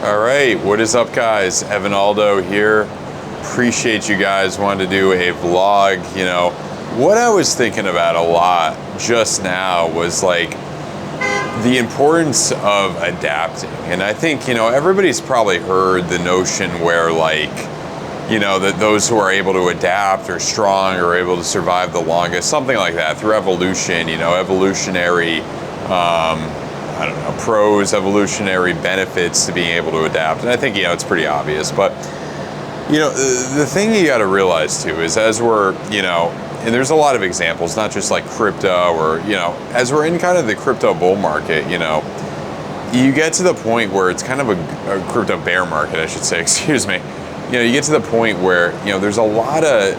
All right, what is up, guys? Evan Aldo here. Appreciate you guys wanting to do a vlog. You know, what I was thinking about a lot just now was like the importance of adapting. And I think, you know, everybody's probably heard the notion where like, you know, that those who are able to adapt are strong or able to survive the longest, something like that through evolution, you know, evolutionary, I don't know, pros, evolutionary benefits to being able to adapt. And I think, you know, it's pretty obvious. But, you know, the thing you got to realize too is as we're, you know, and there's a lot of examples, not just like crypto or, you know, as we're in kind of the crypto bull market, you know, you get to the point where it's kind of a crypto bear market, I should say, excuse me. You know, you get to the point where, you know, there's a lot of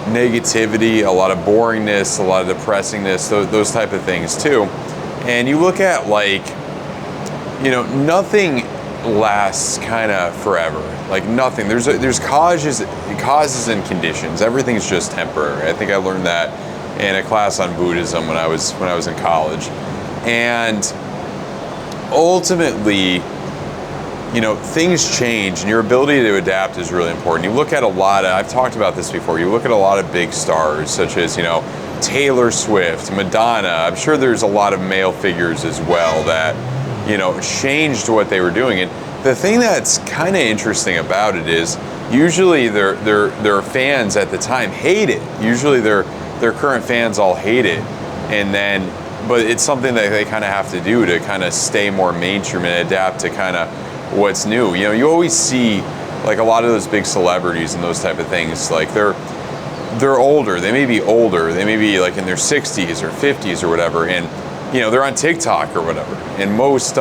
negativity, a lot of boringness, a lot of depressingness, those type of things too. And you look at like, you know, nothing lasts kind of forever. Like nothing. There's causes and conditions. Everything's just temporary. I think I learned that in a class on Buddhism when I was in college. And ultimately, you know, things change and your ability to adapt is really important. You look at a lot of, I've talked about this before, you look at a lot of big stars such as, you know, Taylor Swift, Madonna. I'm sure there's a lot of male figures as well that, you know, changed what they were doing. And the thing that's kind of interesting about it is usually their fans at the time hate it. Usually their current fans all hate it. And then, but it's something that they kind of have to do to kind of stay more mainstream and adapt to kind of what's new. You know, you always see like a lot of those big celebrities and those type of things, like they're older, they may be like in their 60s or 50s or whatever, and you know, they're on TikTok or whatever. And most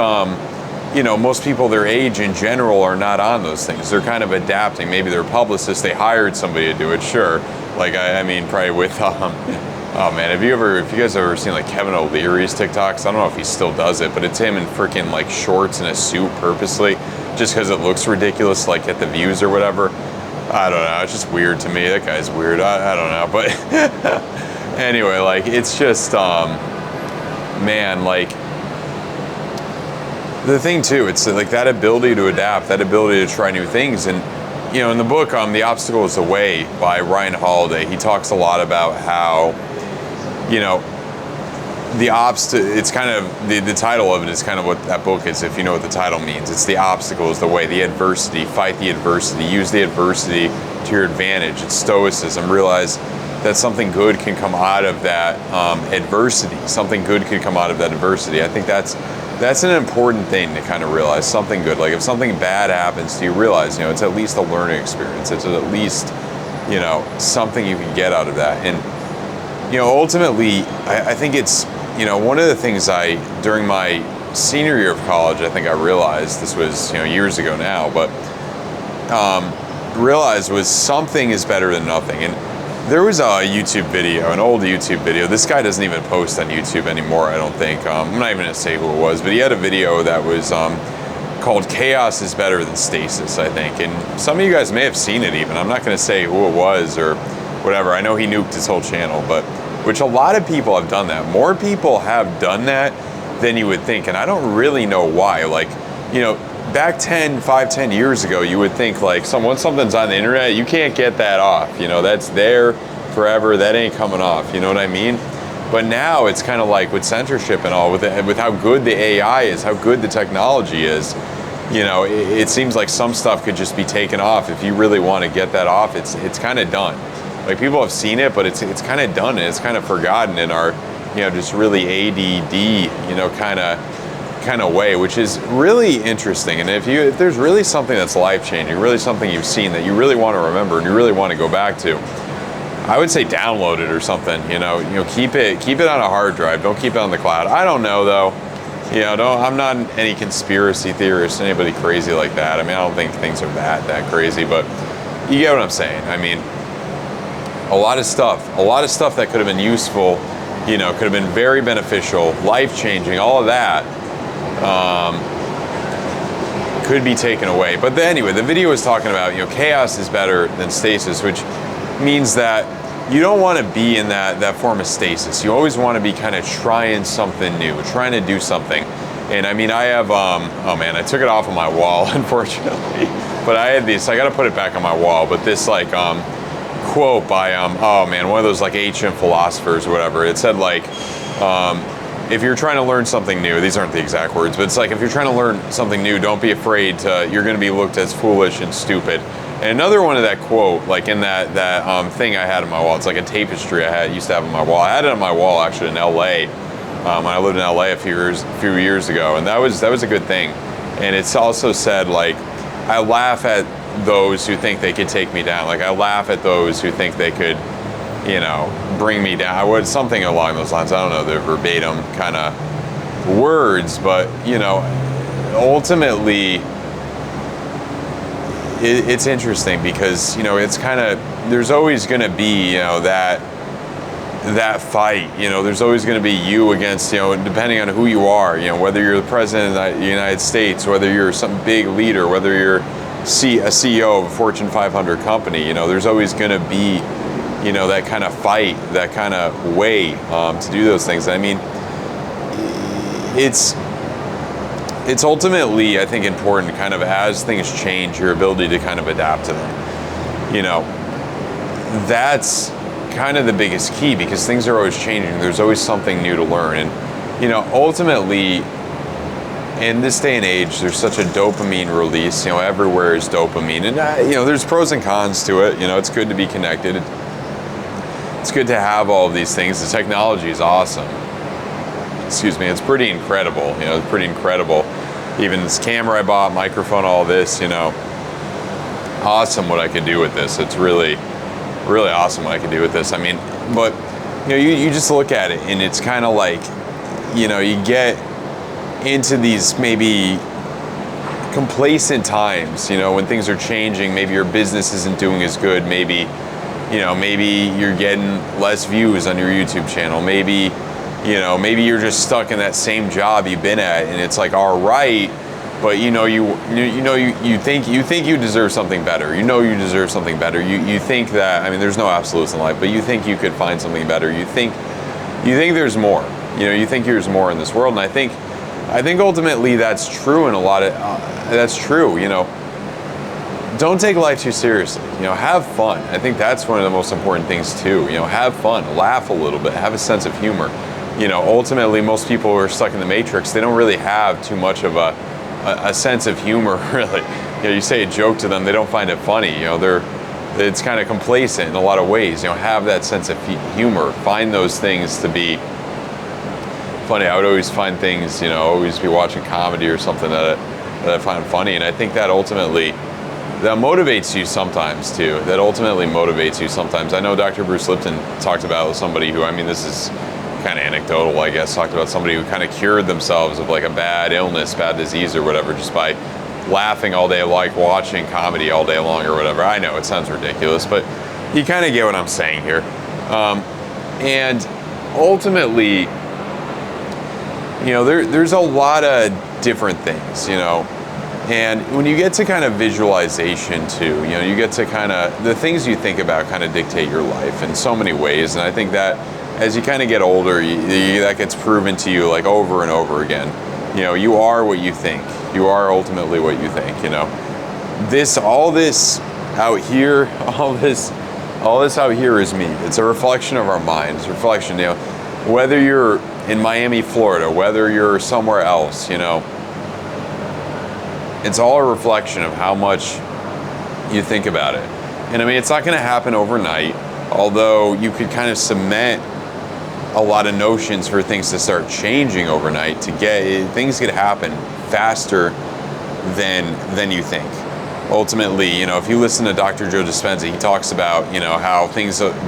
you know, most people their age in general are not on those things. They're kind of adapting. Maybe they're publicists, they hired somebody to do it, sure. Like I mean probably with oh man, if you guys ever seen like Kevin O'Leary's TikToks? I don't know if he still does it, but it's him in freaking like shorts and a suit purposely, just because it looks ridiculous, like at the views or whatever. I don't know, it's just weird to me. That guy's weird, I don't know, but anyway, like it's just, man, like the thing too, it's like that ability to adapt, that ability to try new things. And you know, in the book, The Obstacle is the Way by Ryan Holiday, he talks a lot about how, you know, it's kind of, the title of it is kind of what that book is, if you know what the title means. It's the obstacle is the way, the adversity, fight the adversity, use the adversity to your advantage. It's stoicism, realize that something good can come out of that adversity. Something good could come out of that adversity. I think that's an important thing to kind of realize, something good. Like if something bad happens to you, realize, you know, it's at least a learning experience. It's at least, you know, something you can get out of that. And, you know, ultimately, I think it's, you know, one of the things during my senior year of college, I think I realized, this was, you know, years ago now, but realized was something is better than nothing. And there was a YouTube video, an old YouTube video. This guy doesn't even post on YouTube anymore, I don't think. I'm not even gonna say who it was, but he had a video that was called Chaos is Better Than Stasis, I think. And some of you guys may have seen it even. I'm not gonna say who it was or whatever. I know he nuked his whole channel, but which a lot of people have done that. More people have done that than you would think, and I don't really know why. Like, you know, back 5-10 years ago, you would think like once something's on the internet, you can't get that off. You know, that's there forever, that ain't coming off, you know what I mean? But now it's kind of like with censorship and all, with how good the AI is, how good the technology is, you know, it seems like some stuff could just be taken off. If you really want to get that off, it's kind of done. Like people have seen it, but it's kind of done and it's kind of forgotten in our, you know, just really ADD, you know, kind of way, which is really interesting. And if there's really something that's life-changing, really something you've seen that you really want to remember and you really want to go back to, I would say download it or something. You know, keep it on a hard drive. Don't keep it on the cloud. I don't know though. You know, I'm not any conspiracy theorist, anybody crazy like that. I mean, I don't think things are that crazy, but you get what I'm saying. I mean, a lot of stuff that could have been useful, you know, could have been very beneficial, life-changing, all of that could be taken away. But anyway, the video was talking about, you know, chaos is better than stasis, which means that you don't want to be in that form of stasis. You always want to be kind of trying something new, trying to do something. And I mean, I have, oh man, I took it off of my wall, unfortunately. But I had these, I gotta put it back on my wall. But this like quote by, oh man, one of those like ancient philosophers or whatever. It said like, if you're trying to learn something new, these aren't the exact words, but it's like, if you're trying to learn something new, don't be afraid to, you're gonna be looked as foolish and stupid. And another one of that quote, like in that thing I had on my wall, it's like a tapestry I used to have on my wall. I had it on my wall actually in LA. When I lived in LA a few years ago, and that was a good thing. And it's also said like, I laugh at those who think they could take me down. Like I laugh at those who think they could, you know, bring me down. Something along those lines. I don't know the verbatim kind of words, but you know, ultimately, it's interesting because, you know, it's kind of, there's always going to be, you know, that fight, you know, there's always going to be you against, you know, depending on who you are, you know, whether you're the president of the United States, whether you're some big leader, whether you're a CEO of a Fortune 500 company, you know, there's always going to be, you know, that kind of fight, that kind of way to do those things. I mean, it's ultimately, I think, important kind of as things change, your ability to kind of adapt to them. You know, that's kind of the biggest key because things are always changing. There's always something new to learn. And, you know, ultimately, in this day and age, there's such a dopamine release. You know, everywhere is dopamine. And, you know, there's pros and cons to it. You know, it's good to be connected. It's good to have all of these things. The technology is awesome. Excuse me, it's pretty incredible. You know, it's pretty incredible. Even this camera I bought, microphone, all this, you know, awesome what I could do with this. It's really, really awesome what I could do with this. I mean, but, you know, you just look at it and it's kind of like, you know, you get into these maybe complacent times, you know, when things are changing, maybe your business isn't doing as good, maybe, you know, maybe you're getting less views on your YouTube channel, maybe, you know, maybe you're just stuck in that same job you've been at, and it's like, all right, but you know, you think you deserve something better. You know, you deserve something better. You think that, I mean, there's no absolutes in life, but you think you could find something better. You think there's more. You know, you think there's more in this world, and I think ultimately that's true in a lot of that's true. You know, don't take life too seriously. You know, have fun. I think that's one of the most important things too. You know, have fun, laugh a little bit, have a sense of humor. You know, ultimately, most people who are stuck in the matrix, they don't really have too much of a sense of humor, really. You know, you say a joke to them, they don't find it funny. You know, it's kind of complacent in a lot of ways. You know, have that sense of humor. Find those things to be funny. I would always find things, you know, always be watching comedy or something that I find funny. And I think that ultimately, that motivates you sometimes too. That ultimately motivates you sometimes. I know Dr. Bruce Lipton talked about somebody who, I mean, this is kind of anecdotal, I guess, talked about somebody who kind of cured themselves of like a bad illness, bad disease or whatever, just by laughing all day, like watching comedy all day long or whatever. I know it sounds ridiculous, but you kind of get what I'm saying here. And ultimately, you know, there's a lot of different things, you know, and when you get to kind of visualization too, you know, you get to kind of, the things you think about kind of dictate your life in so many ways. And I think that as you kind of get older, that gets proven to you like over and over again. You know, you are what you think. You are ultimately what you think, you know. All this out here, all this out here is me. It's a reflection of our mind. It's a reflection, you know, whether you're in Miami, Florida, whether you're somewhere else, you know, it's all a reflection of how much you think about it. And I mean, it's not going to happen overnight, although you could kind of cement a lot of notions for things to start changing overnight. Things could happen faster than you think. Ultimately, you know, if you listen to Dr. Joe Dispenza, he talks about, you know, how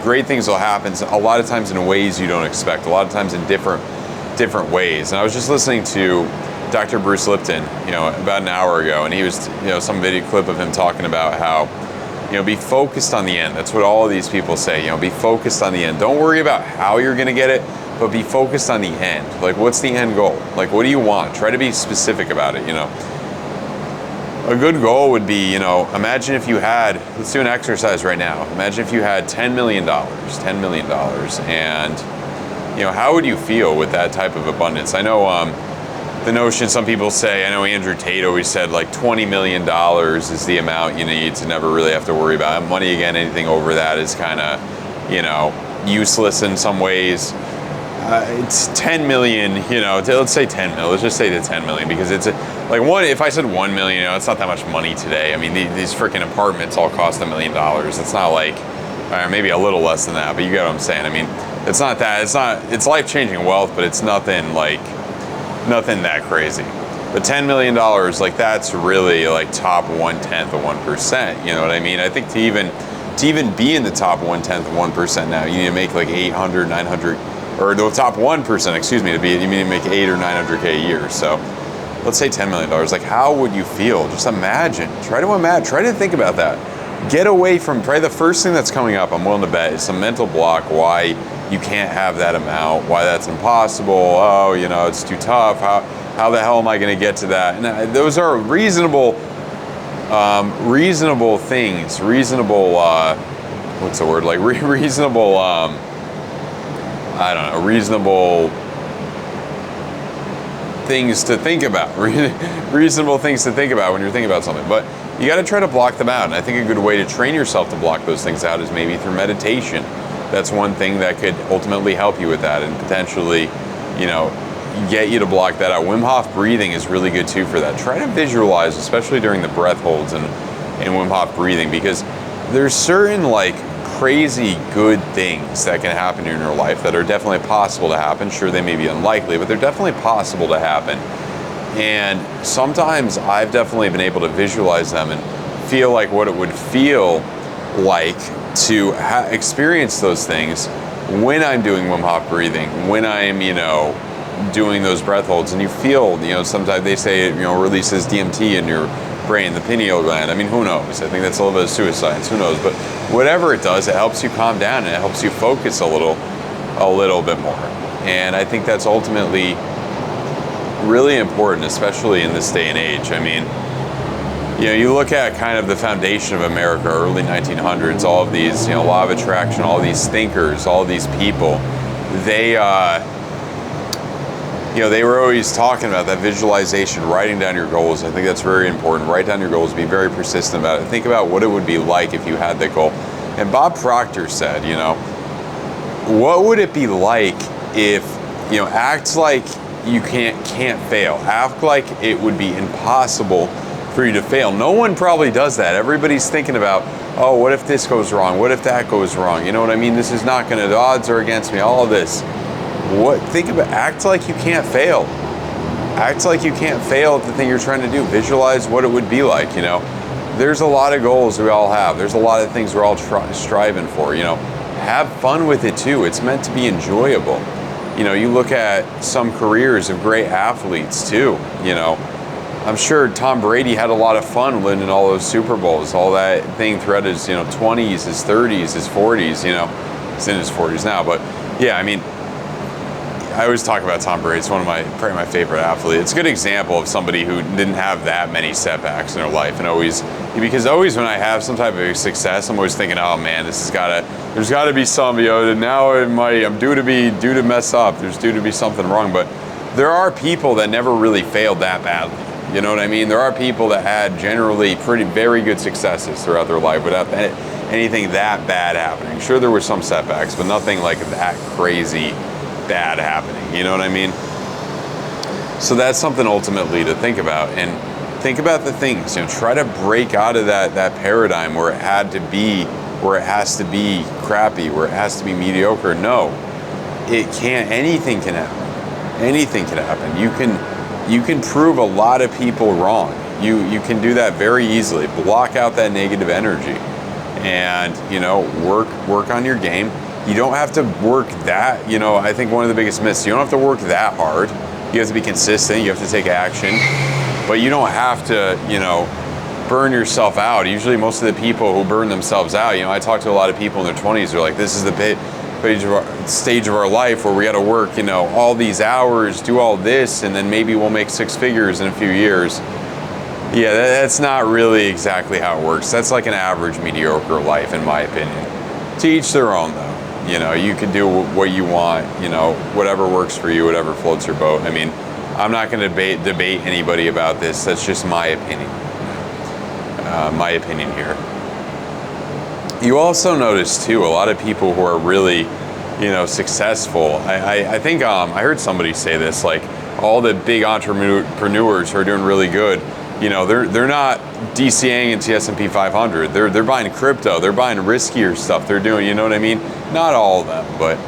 great things will happen a lot of times in ways you don't expect, a lot of times in different ways. And I was just listening to Dr. Bruce Lipton, you know, about an hour ago, and he was, you know, some video clip of him talking about how, you know, be focused on the end. That's what all of these people say, you know, be focused on the end. Don't worry about how you're going to get it, but be focused on the end. Like, what's the end goal? Like, what do you want? Try to be specific about it, you know. A good goal would be, you know, imagine if you had, let's do an exercise right now. Imagine if you had $10 million, and, you know, how would you feel with that type of abundance? I know the notion, some people say, I know Andrew Tate always said like $20 million is the amount you need to never really have to worry about money again. Anything over that is kind of, you know, useless in some ways. It's 10 million, you know, let's say 10 million, let's just say to 10 million, because it's like if I said 1 million, you know, it's not that much money today. I mean, these freaking apartments all cost $1 million. It's not like, maybe a little less than that, but you get what I'm saying. I mean, it's not that, it's life-changing wealth, but it's nothing that crazy. But $10 million, like that's really like top 1/10 of 1%, you know what I mean? I think to even be in the top 1/10 of 1% now, you need to make like 800, 900, or the top 1%, excuse me, you need to make 800 or 900K a year. So let's say $10 million. Like, how would you feel? Just imagine. Try to think about that. Get away from, probably the first thing that's coming up, I'm willing to bet, is some mental block why you can't have that amount, why that's impossible. Oh, you know, it's too tough. How the hell am I going to get to that? And those are reasonable things. Reasonable, what's the word? Like reasonable. I don't know. Reasonable things to think about. Reasonable things to think about when you're thinking about something. But you got to try to block them out. And I think a good way to train yourself to block those things out is maybe through meditation. That's one thing that could ultimately help you with that and potentially, you know, get you to block that out. Wim Hof breathing is really good too for that. Try to visualize, especially during the breath holds and Wim Hof breathing, because there's certain like crazy good things that can happen in your life that are definitely possible to happen. Sure, they may be unlikely, but they're definitely possible to happen. And sometimes I've definitely been able to visualize them and feel like what it would feel like to experience those things when I'm doing Wim Hof breathing, when I'm, you know, doing those breath holds. And you feel, you know, sometimes they say it, you know, releases DMT in your brain, the pineal gland. I mean, who knows? I think that's a little bit of suicide. Who knows? But whatever it does, it helps you calm down and it helps you focus a little bit more. And I think that's ultimately really important, especially in this day and age. I mean, you know, you look at kind of the foundation of America, early 1900s, all of these, you know, law of attraction, all these thinkers, all these people, they, you know, they were always talking about that visualization, writing down your goals. I think that's very important. Write down your goals, be very persistent about it. Think about what it would be like if you had that goal. And Bob Proctor said, you know, what would it be like if, you know, act like you can't fail. Act like it would be impossible for you to fail. No one probably does that. Everybody's thinking about, oh, what if this goes wrong? What if that goes wrong? You know what I mean? This is not gonna, the odds are against me, all of this. Think about, act like you can't fail. Act like you can't fail at the thing you're trying to do. Visualize what it would be like, you know. There's a lot of goals we all have. There's a lot of things we're all striving for, you know. Have fun with it too. It's meant to be enjoyable. You know, you look at some careers of great athletes too, you know. I'm sure Tom Brady had a lot of fun winning all those Super Bowls, all that thing throughout his, you know, 20s, his 30s, his 40s, you know. He's in his 40s now, but yeah, I mean, I always talk about Tom Brady. It's probably my favorite athlete. It's a good example of somebody who didn't have that many setbacks in their life, and because always when I have some type of success, I'm always thinking, oh man, there's gotta be some, you know, now I'm due to mess up. There's due to be something wrong, but there are people that never really failed that badly. You know what I mean? There are people that had generally very good successes throughout their life without anything that bad happening. Sure, there were some setbacks, but nothing like that crazy bad happening. You know what I mean? So that's something ultimately to think about, and think about the things. You know, try to break out of that paradigm where it has to be crappy, where it has to be mediocre. No, it can't. Anything can happen. Anything can happen. You can prove a lot of people wrong. You can do that very easily. Block out that negative energy, and you know, work on your game. You don't have to work that. You know, I think one of the biggest myths. You don't have to work that hard. You have to be consistent. You have to take action, but you don't have to, you know, burn yourself out. Usually, most of the people who burn themselves out. You know, I talk to a lot of people in their 20s. They're like, this is the stage of our life where we got to work, you know, all these hours, do all this, and then maybe we'll make six figures in a few years. Yeah, that's not really exactly how it works. That's like an average, mediocre life, in my opinion. To each their own, though. You know, you can do what you want, you know, whatever works for you, whatever floats your boat. I mean, I'm not going to debate anybody about this. That's just my opinion. My opinion here. You also notice too, a lot of people who are really, you know, successful. I think I heard somebody say this, like all the big entrepreneurs who are doing really good, you know, they're not DCAing into the S&P 500. They're buying crypto. They're buying riskier stuff. They're doing, you know what I mean? Not all of them, but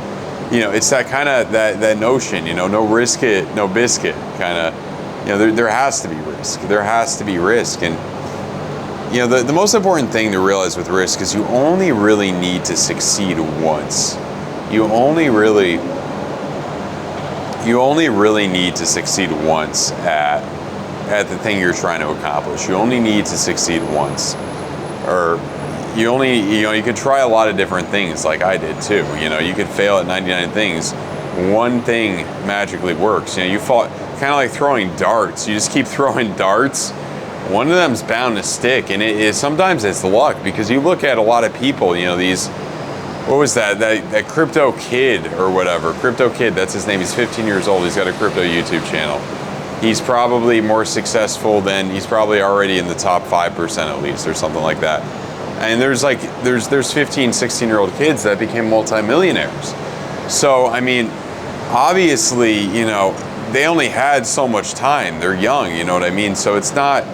you know, it's that kind of that notion, you know, no risk it, no biscuit kind of, you know, there has to be risk. There has to be risk. And you know, the most important thing to realize with risk is you only really need to succeed once. You only really need to succeed once at the thing you're trying to accomplish. You only need to succeed once. Or you could try a lot of different things like I did too. You know, you could fail at 99 things. One thing magically works. You know, you fought kind of like throwing darts. You just keep throwing darts. One of them's bound to stick, and it is sometimes it's luck, because you look at a lot of people, you know, these, what was that crypto kid or whatever, crypto kid, that's his name, he's 15 years old, he's got a crypto YouTube channel. He's probably more successful than, he's probably already in the top 5% at least, or something like that. And there's 15, 16-year-old kids that became multimillionaires. So, I mean, obviously, you know, they only had so much time. They're young, you know what I mean? So it's not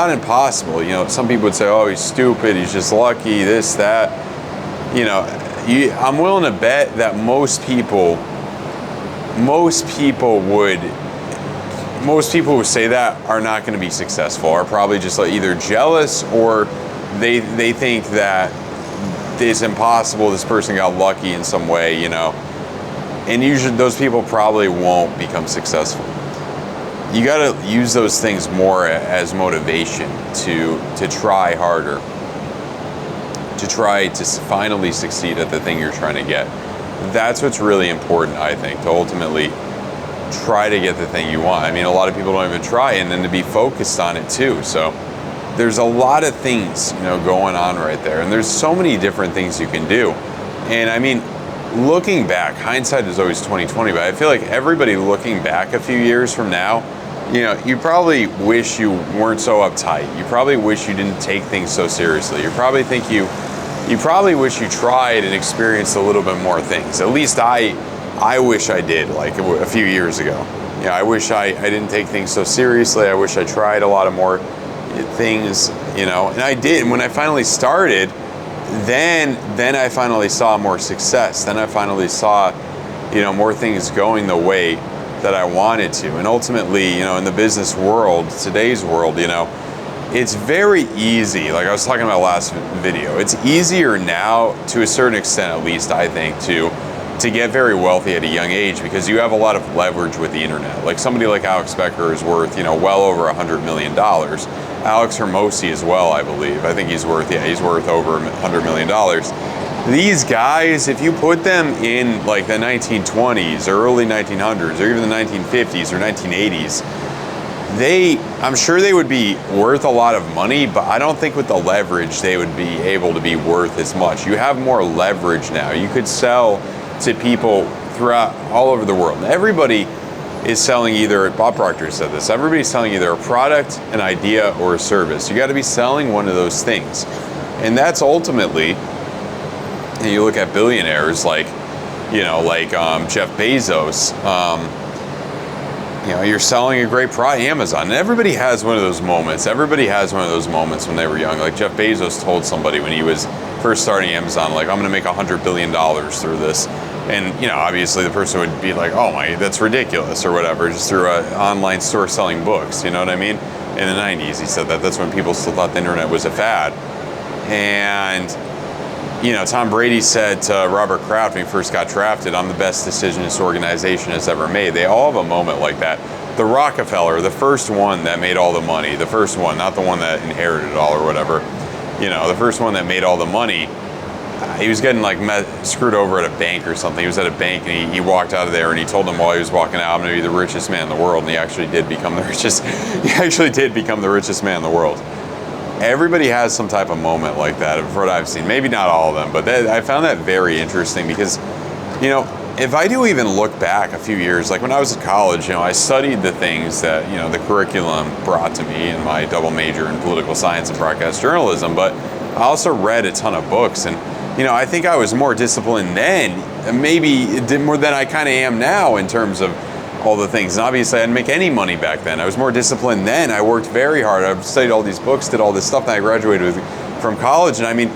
impossible. You know, some people would say, oh, he's stupid, he's just lucky, this, that. You know, I'm willing to bet that most people who say that are not going to be successful, are probably just like either jealous, or they think that it's impossible, this person got lucky in some way, you know. And usually those people probably won't become successful. You got to use those things more as motivation to try harder, to try to finally succeed at the thing you're trying to get. That's what's really important, I think, to ultimately try to get the thing you want. I mean, a lot of people don't even try, and then to be focused on it too. So there's a lot of things, you know, going on right there, and there's so many different things you can do. And I mean, looking back, hindsight is always 20/20, but I feel like everybody looking back a few years from now, you know, you probably wish you weren't so uptight. You probably wish you didn't take things so seriously. You probably think you probably wish you tried and experienced a little bit more things. At least I wish I did, like a few years ago. You know, I wish I didn't take things so seriously. I wish I tried a lot of more things, you know, and I did. And when I finally started, then I finally saw more success. Then I finally saw, you know, more things going the way that I wanted to. And ultimately, you know, in the business world, today's world, you know, it's very easy. Like I was talking about last video, it's easier now, to a certain extent at least, I think, to get very wealthy at a young age, because you have a lot of leverage with the internet. Like somebody like Alex Becker is worth, you know, well over $100 million. Alex Hermosi as well, I believe. I think he's worth over $100 million. These guys, if you put them in like the 1920s or early 1900s or even the 1950s or 1980s, I'm sure they would be worth a lot of money, but I don't think with the leverage they would be able to be worth as much. You have more leverage now. You could sell to people throughout all over the world. Everybody is selling either, Bob Proctor said this, everybody's selling either a product, an idea, or a service. You got to be selling one of those things. And that's ultimately, and you look at billionaires like, you know, like Jeff Bezos, you know, you're selling a great product, Amazon. And everybody has one of those moments. Everybody has one of those moments when they were young. Like Jeff Bezos told somebody when he was first starting Amazon, like, I'm going to make $100 billion through this. And, you know, obviously the person would be like, oh my, that's ridiculous or whatever, just through an online store selling books. You know what I mean? In the 90s, he said that. That's when people still thought the internet was a fad. And, you know, Tom Brady said to Robert Kraft when he first got drafted, I'm the best decision this organization has ever made. They all have a moment like that. The Rockefeller, the first one that made all the money, the first one, not the one that inherited it all or whatever, you know, the first one that made all the money, he was getting like screwed over at a bank or something. He was at a bank and he walked out of there and he told them while he was walking out, I'm going to be the richest man in the world. And he actually did become the richest. He actually did become the richest man in the world. Everybody has some type of moment like that, from what I've seen. Maybe not all of them, but I found that very interesting because, you know, if I do even look back a few years, like when I was at college, you know, I studied the things that, you know, the curriculum brought to me in my double major in political science and broadcast journalism, but I also read a ton of books. And, you know, I think I was more disciplined then, maybe more than I kind of am now in terms of all the things. And obviously I didn't make any money back then. I was more disciplined then. I worked very hard. I studied all these books, did all this stuff, and I graduated from college. And I mean,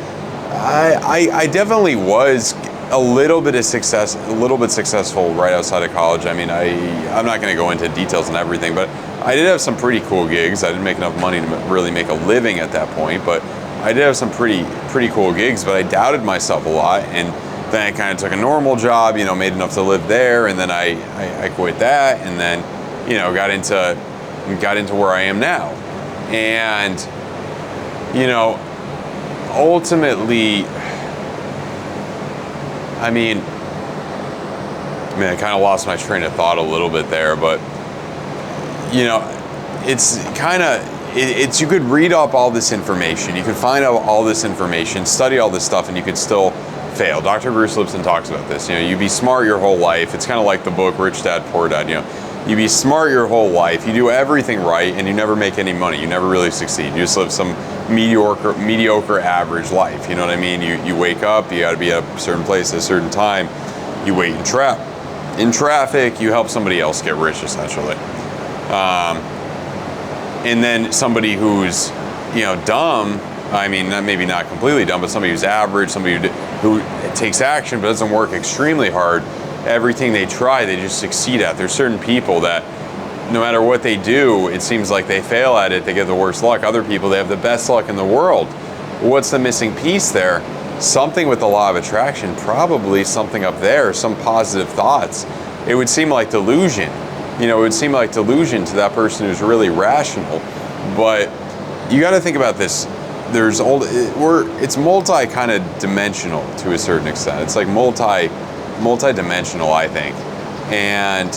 I definitely was a little bit successful right outside of college. I mean, I'm not going to go into details and everything, but I did have some pretty cool gigs. I didn't make enough money to really make a living at that point, but I did have some pretty cool gigs. But I doubted myself a lot, and then I kind of took a normal job, you know, made enough to live there, and then I quit that, and then, you know, got into where I am now. And, you know, ultimately, I mean, I kind of lost my train of thought a little bit there, but, you know, it's kind of, you could read up all this information, you could find out all this information, study all this stuff, and you could still fail. Dr. Bruce Lipton talks about this. You know, you be smart your whole life. It's kind of like the book Rich Dad Poor Dad. You know, you be smart your whole life. You do everything right, and you never make any money. You never really succeed. You just live some mediocre average life. You know what I mean? You wake up. You got to be at a certain place at a certain time. You wait in traffic. You help somebody else get rich, essentially. And then somebody who's, you know, dumb. I mean, maybe not completely dumb, but somebody who's average, somebody who takes action but doesn't work extremely hard, everything they try, they just succeed at. There's certain people that no matter what they do, it seems like they fail at it, they get the worst luck. Other people, they have the best luck in the world. What's the missing piece there? Something with the law of attraction, probably something up there, some positive thoughts. It would seem like delusion. You know, it would seem like delusion to that person who's really rational. But you got to think about this. It's multi kind of dimensional to a certain extent. It's like multi-dimensional, I think. And,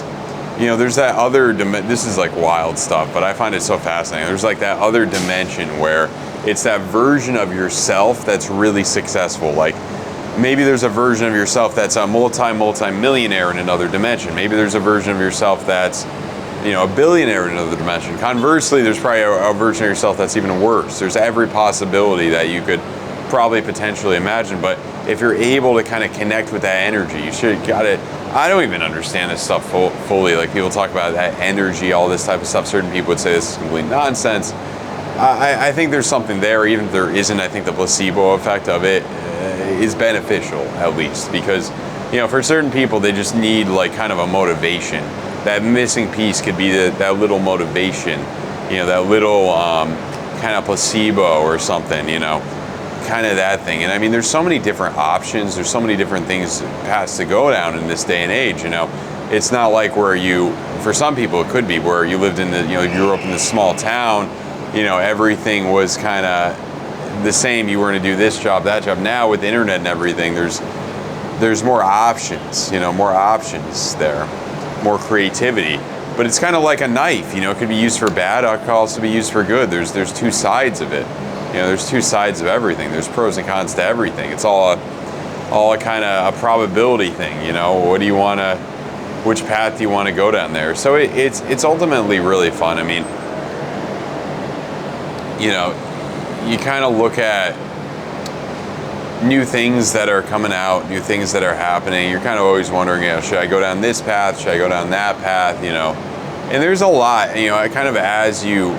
you know, there's that other this is like wild stuff, but I find it so fascinating. There's like that other dimension where it's that version of yourself that's really successful. Like maybe there's a version of yourself that's a multi-millionaire in another dimension. Maybe there's a version of yourself that's, you know, a billionaire in another dimension. Conversely, there's probably a version of yourself that's even worse. There's every possibility that you could probably potentially imagine, but if you're able to kind of connect with that energy, you should got it. I don't even understand this stuff fully. Like people talk about that energy, all this type of stuff. Certain people would say this is complete nonsense. I think there's something there, even if there isn't. I think the placebo effect of it is beneficial, at least, because, you know, for certain people, they just need like kind of a motivation. That missing piece could be that little motivation, you know, that little kind of placebo or something, you know, kind of that thing. And I mean, there's so many different options. There's so many different things, paths to go down in this day and age, you know. It's not like for some people, it could be where you lived in you grew up in this small town, you know, everything was kind of the same. You were going to do this job, that job. Now with the internet and everything, there's more options, you know, more options there. More creativity, but it's kind of like a knife, you know, it could be used for bad, it could also be used for good. There's two sides of it, you know, there's two sides of everything. There's pros and cons to everything. It's all a kind of a probability thing, you know. Which path do you want to go down there? So it's ultimately really fun. I mean, you know, you kind of look at new things that are coming out, new things that are happening. You're kind of always wondering, you know, should I go down this path? Should I go down that path? You know, and there's a lot, you know, kind of as you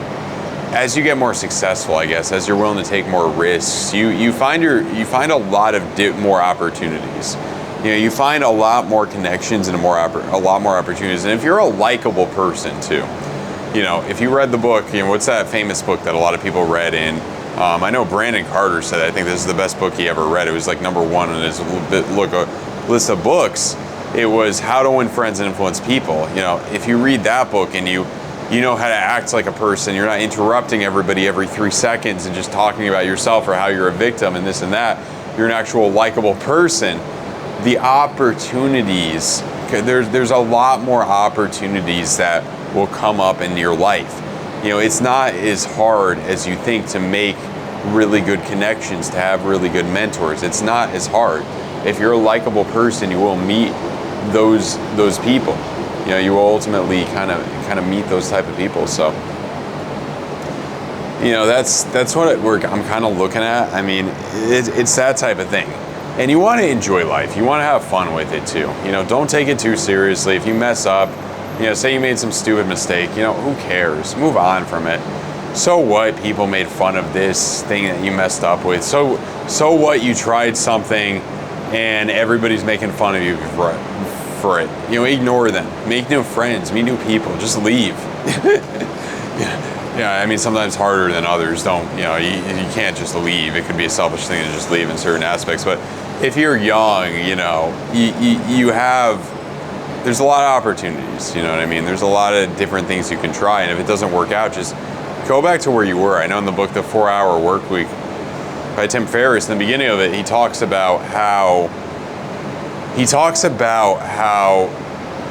get more successful, I guess, as you're willing to take more risks, you find a lot of more opportunities. You know, you find a lot more connections and a lot more opportunities. And if you're a likable person too, you know, if you read the book, you know, what's that famous book that a lot of people read in? I know Brandon Carter said, I think this is the best book he ever read. It was like number one on his list of books. It was How to Win Friends and Influence People. You know, if you read that book and you know how to act like a person, you're not interrupting everybody every 3 seconds and just talking about yourself or how you're a victim and this and that. You're an actual likable person. The opportunities, there's a lot more opportunities that will come up in your life. You know, it's not as hard as you think to make really good connections, to have really good mentors. It's not as hard. If you're a likable person, you will meet those people. You know, you will ultimately kind of meet those type of people. So, you know, that's what I'm kind of looking at. I mean, it's that type of thing. And you want to enjoy life. You want to have fun with it too. You know, don't take it too seriously. If you mess up, you know, say you made some stupid mistake, you know, who cares? Move on from it. So what? People made fun of this thing that you messed up with. So what? You tried something and everybody's making fun of you for it. You know, ignore them. Make new friends. Meet new people. Just leave. Yeah, I mean, sometimes harder than others. You can't just leave. It could be a selfish thing to just leave in certain aspects. But if you're young, you know, there's a lot of opportunities. You know what I mean? There's a lot of different things you can try. And if it doesn't work out, just go back to where you were. I know in the book, The 4-Hour Workweek by Tim Ferriss, in the beginning of it, he talks about how,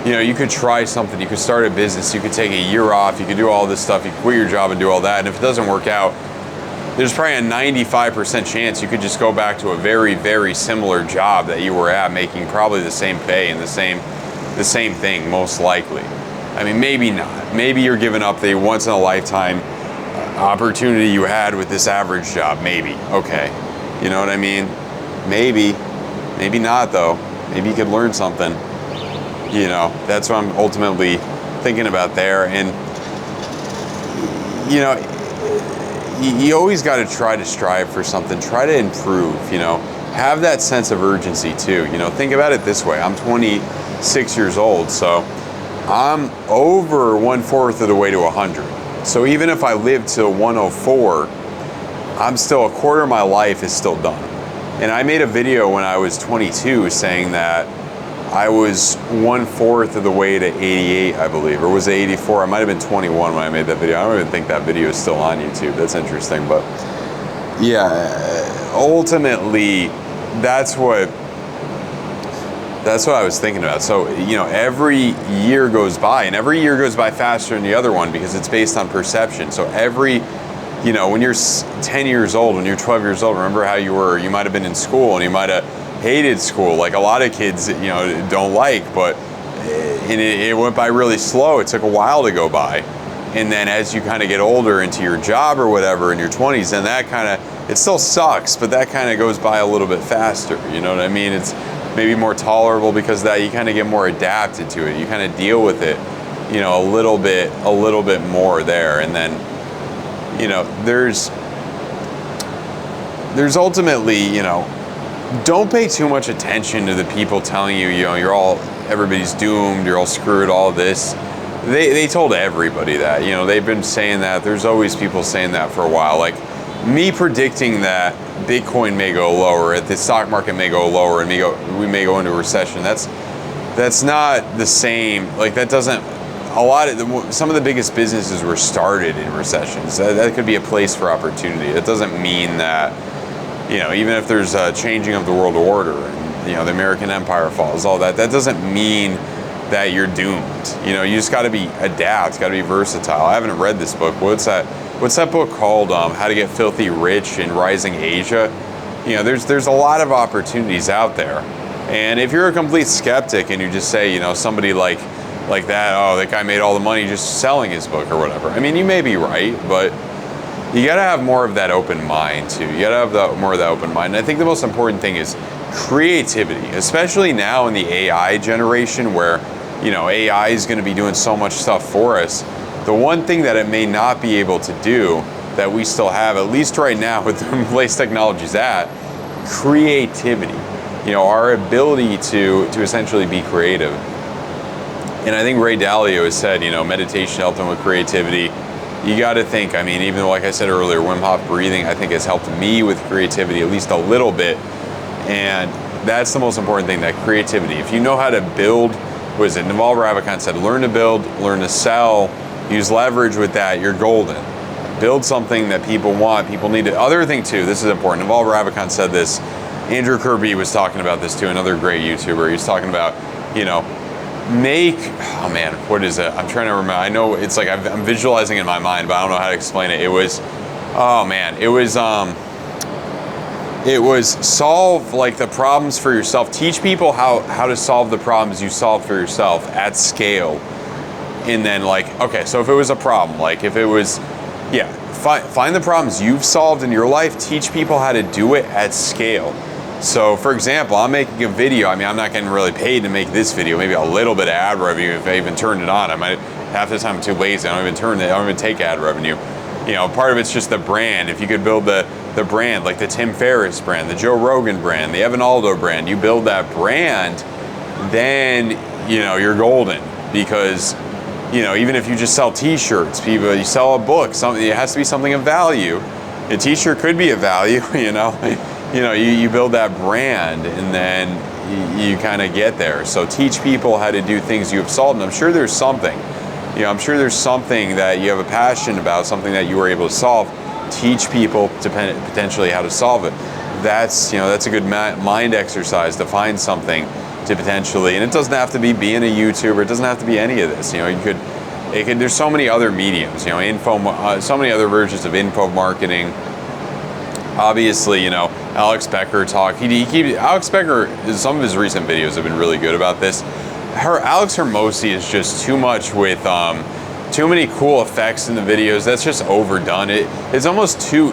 you know, you could try something, you could start a business, you could take a year off, you could do all this stuff, you could quit your job and do all that, and if it doesn't work out, there's probably a 95% chance you could just go back to a very, very similar job that you were at, making probably the same pay and the same thing, most likely. I mean, maybe not. Maybe you're giving up the once in a lifetime opportunity you had with this average job, maybe. Okay. You know what I mean? Maybe not though. Maybe you could learn something. You know, that's what I'm ultimately thinking about there. And, you know, you always got to try to strive for something, try to improve, you know, have that sense of urgency too. You know, think about it this way. I'm 26 years old, so I'm over 1/4 of the way to 100. So even if I live till 104, I'm still, a quarter of my life is still done. And I made a video when I was 22 saying that I was 1/4 of the way to 88, I believe, or was it 84? I might have been 21 when I made that video. I don't even think that video is still on YouTube. That's interesting, but yeah, ultimately, that's what I was thinking about. So, you know, every year goes by, and every year goes by faster than the other one because it's based on perception. So you know, when you're 10 years old, when you're 12 years old, remember how you might have been in school and you might have hated school, like a lot of kids, you know, don't like, but it went by really slow. It took a while to go by. And then as you kind of get older into your job or whatever in your 20s, then that kind of, it still sucks, but that kind of goes by a little bit faster. You know what I mean? It's maybe more tolerable because that you kind of get more adapted to it. You kind of deal with it, you know, a little bit more there. And then, you know, there's ultimately, you know, don't pay too much attention to the people telling you, you know, everybody's doomed, you're all screwed, all this. They told everybody that, you know, they've been saying that. There's always people saying that for a while. Like me predicting that Bitcoin may go lower, the stock market may go lower, and we may go into a recession. That's not the same. Like that doesn't. Some of the biggest businesses were started in recessions. That could be a place for opportunity. It doesn't mean that, you know, even if there's a changing of the world order and, you know, the American empire falls, all that doesn't mean that you're doomed. You know, you just got to adapt, got to be versatile. I haven't read this book. What's that book called? How to Get Filthy Rich in Rising Asia. You know, there's a lot of opportunities out there. And if you're a complete skeptic and you just say, you know, somebody like that, oh, that guy made all the money just selling his book or whatever. I mean, you may be right, but you got to have more of that open mind too. You got to have more of that open mind. And I think the most important thing is creativity, especially now in the AI generation where, you know, AI is going to be doing so much stuff for us. The one thing that it may not be able to do that we still have, at least right now with the latest technologies creativity. You know, our ability to essentially be creative. And I think Ray Dalio has said, you know, meditation helped him with creativity. You got to think, I mean, even like I said earlier, Wim Hof breathing, I think has helped me with creativity at least a little bit. And that's the most important thing, that creativity. If you know how to build, what is it? Naval Ravikant said, learn to build, learn to sell, use leverage with that, you're golden. Build something that people want, people need it. Other thing too, this is important. Naval Ravikant said this. Andrew Kirby was talking about this too, another great YouTuber. He's talking about, you know, oh man, what is it? I'm trying to remember. I know it's like I'm visualizing in my mind, but I don't know how to explain it. It was, oh man, it was, It was solve like the problems for yourself. Teach people how to solve the problems you solve for yourself at scale. And then like, okay, so if it was a problem, like if it was, yeah, find the problems you've solved in your life, teach people how to do it at scale. So for example, I'm making a video. I mean, I'm not getting really paid to make this video, maybe a little bit of ad revenue if I even turned it on. I might, half the time I'm too lazy, I don't even take ad revenue. You know, part of it's just the brand. If you could build the brand, like the Tim Ferriss brand, the Joe Rogan brand, the Aldo brand, you build that brand, then, you know, you're golden. Because, you know, even if you just sell t-shirts, you sell a book, something, it has to be something of value. A t-shirt could be of value, you know. You build that brand and then you kind of get there. So teach people how to do things you have solved. And I'm sure there's something. You know, I'm sure there's something that you have a passion about, something that you were able to solve. Teach people to potentially how to solve it. That's, you know, that's a good mind exercise to find something to potentially, and it doesn't have to be being a YouTuber. It doesn't have to be any of this. You know, there's so many other mediums. You know, so many other versions of info marketing. Obviously, you know, Alex Becker talk. Alex Becker, some of his recent videos have been really good about this. Alex Hermosi is just too much with too many cool effects in the videos. That's just overdone. It's almost too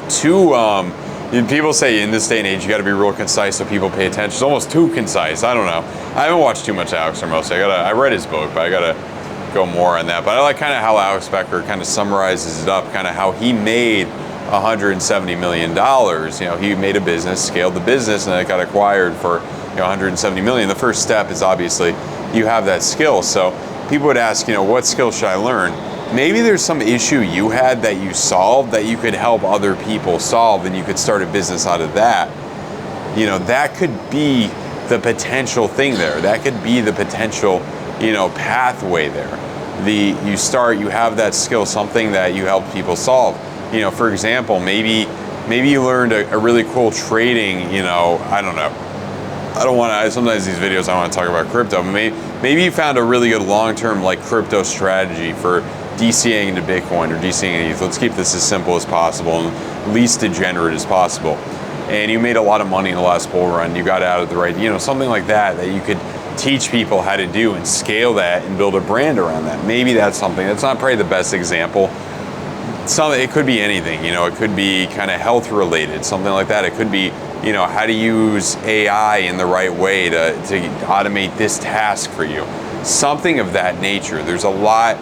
people say in this day and age you got to be real concise so people pay attention. It's almost too concise. I don't know. I haven't watched too much Alex Hermosi. I read his book, but I gotta go more on that. But I like kind of how Alex Becker kind of summarizes it up, kind of how he made $170 million. You know, he made a business, scaled the business, and it got acquired for, you know, $170 million. The first step is obviously you have that skill. So people would ask, you know, what skill should I learn? Maybe there's some issue you had that you solved that you could help other people solve, and you could start a business out of that. You know, that could be the potential thing there. That could be the potential, you know, pathway there. You have that skill, something that you help people solve. You know, for example, maybe you learned a really cool trading, you know, I don't know. Sometimes these videos I want to talk about crypto, but maybe you found a really good long-term like crypto strategy for DCAing into Bitcoin or DCAing into ETH. Let's keep this as simple as possible and least degenerate as possible. And you made a lot of money in the last bull run. You got out at the right, you know, something like that you could teach people how to do and scale that and build a brand around that. Maybe that's something. That's not probably the best example. It could be anything, you know, it could be kind of health related, something like that. It could be, you know, how to use AI in the right way to automate this task for you. Something of that nature. There's a lot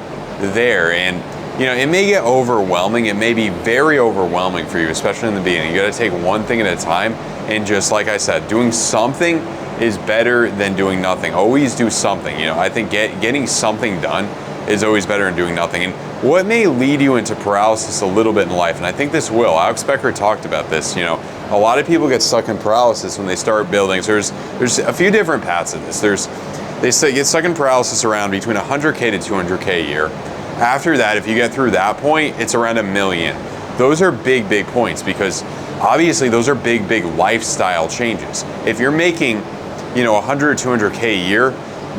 there, and you know, it may get overwhelming. It may be very overwhelming for you, especially in the beginning. You got to take one thing at a time, and just like I said, doing something is better than doing nothing. Always do something. You know, I think getting something done is always better than doing nothing. And what may lead you into paralysis a little bit in life, and I think this will. Alex Becker talked about this. You know, a lot of people get stuck in paralysis when they start building. So there's a few different paths of this. They get stuck in paralysis around between 100K to 200K a year. After that, if you get through that point, it's around $1 million. Those are big points, because obviously those are big lifestyle changes. If you're making, you know, 100 or 200K a year,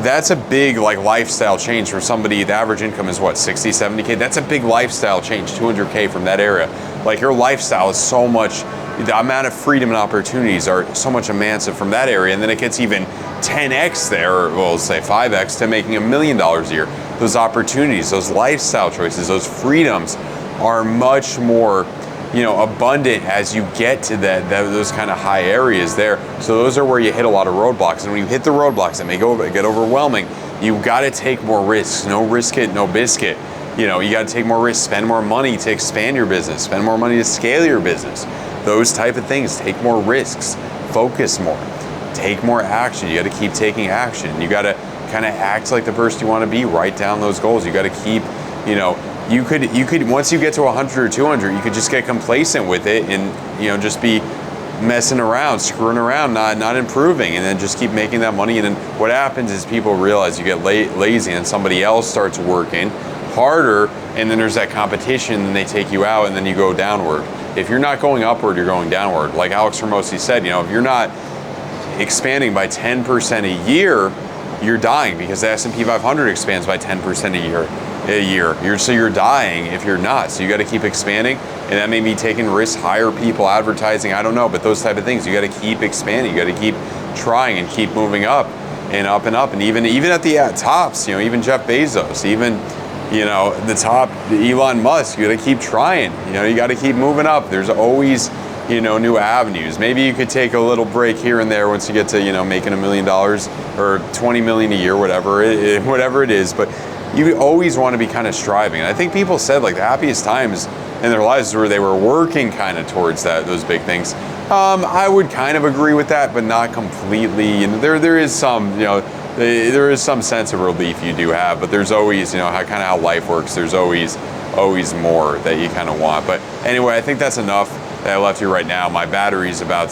that's a big like lifestyle change for somebody. The average income is what, 60, 70K? That's a big lifestyle change, 200K from that area. Like your lifestyle is so much, the amount of freedom and opportunities are so much immense from that area. And then it gets even 10X there, or well, let's say 5X to making $1 million a year. Those opportunities, those lifestyle choices, those freedoms are much more, you know, abundant as you get to those kind of high areas there. So those are where you hit a lot of roadblocks. And when you hit the roadblocks, it may get overwhelming. You've got to take more risks. No risk it, no biscuit. You know, you got to take more risks, spend more money to expand your business, spend more money to scale your business. Those type of things. Take more risks, focus more, take more action. You got to keep taking action. You got to kind of act like the person you want to be. Write down those goals. You got to keep, you know, you could once you get to 100 or 200, you could just get complacent with it and, you know, just be messing around, screwing around, not improving, and then just keep making that money. And then what happens is people realize you get lazy and somebody else starts working harder, and then there's that competition, and they take you out, and then you go downward. If you're not going upward, you're going downward. Like Alex Hermosi said, you know, if you're not expanding by 10% a year, you're dying because the S&P 500 expands by 10% a year. So you're dying if you're not. So you got to keep expanding, and that may be taking risks, hire people, advertising, I don't know, but those type of things. You got to keep expanding. You got to keep trying and keep moving up and up and up. And even at the tops, you know, even Jeff Bezos, even, you know, the top, Elon Musk, you got to keep trying. You know, you got to keep moving up. There's always, you know, new avenues. Maybe you could take a little break here and there once you get to, you know, making $1 million or 20 million a year, whatever it is. But you always want to be kind of striving. And I think people said like the happiest times in their lives where they were working kind of towards those big things. I would kind of agree with that, but not completely. And there is some, you know, there is some sense of relief you do have, but there's always, you know, how life works. There's always more that you kind of want. But anyway, I think that's enough that I left you right now. My battery's I'm about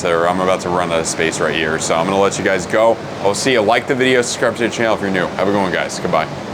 to run out of space right here. So I'm gonna let you guys go. I'll see you. Like the video, subscribe to the channel if you're new. Have a good one, guys. Goodbye.